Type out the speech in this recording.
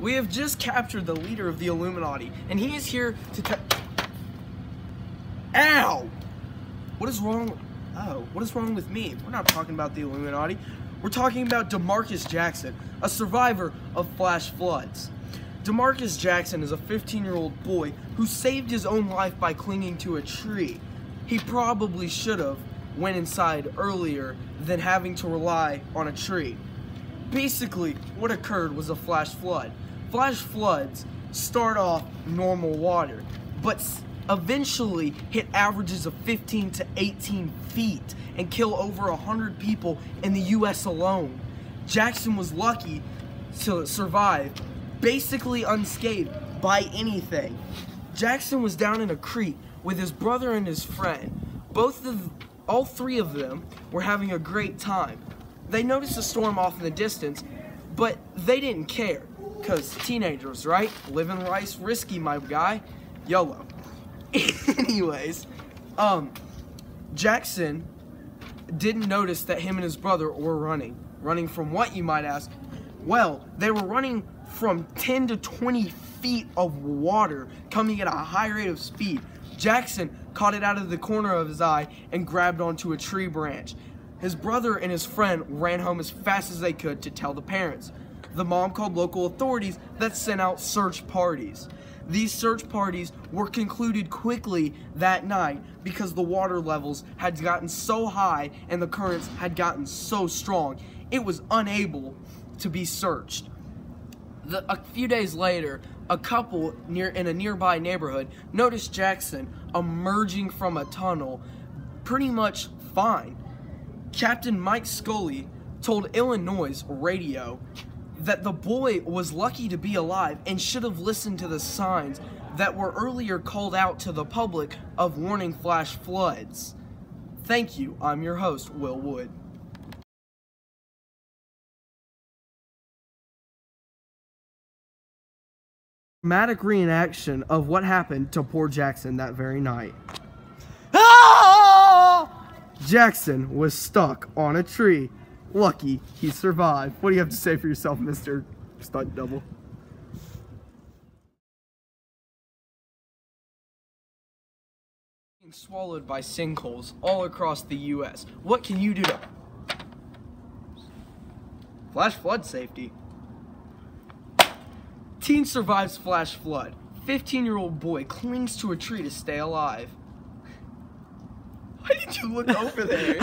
We have just captured the leader of the Illuminati, and he is here to Ow! What is wrong? Oh, what is wrong with me? We're not talking about the Illuminati. We're talking about DeMarcus Jackson, a survivor of flash floods. DeMarcus Jackson is a 15-year-old boy who saved his own life by clinging to a tree. He probably should have went inside earlier than having to rely on a tree. Basically, what occurred was a flash flood. Flash floods start off normal water, but eventually hit averages of 15 to 18 feet and kill over 100 people in the US alone. Jackson was lucky to survive, basically unscathed by anything. Jackson was down in a creek with his brother and his friend. All three of them were having a great time. They noticed a storm off in the distance, but they didn't care, because teenagers, right? Living life's risky, my guy. YOLO. Anyways, Jackson didn't notice that him and his brother were running. Running from what, you might ask? Well, they were running from 10 to 20 feet of water coming at a high rate of speed. Jackson caught it out of the corner of his eye and grabbed onto a tree branch. His brother and his friend ran home as fast as they could to tell the parents. The mom called local authorities that sent out search parties. These search parties were concluded quickly that night because the water levels had gotten so high and the currents had gotten so strong, it was unable to be searched. A few days later, a couple in a nearby neighborhood noticed Jackson emerging from a tunnel pretty much fine. Captain Mike Scully told Illinois radio that the boy was lucky to be alive and should have listened to the signs that were earlier called out to the public of warning flash floods. Thank you. I'm your host, Will Wood. Dramatic reenaction of what happened to poor Jackson that very night. Ah! Jackson was stuck on a tree. Lucky he survived. What do you have to say for yourself, Mr. Stunt Double? Being swallowed by sinkholes all across the US. What can you do to flash flood safety? Teen survives flash flood. 15-year-old boy clings to a tree to stay alive. Why did you look over there?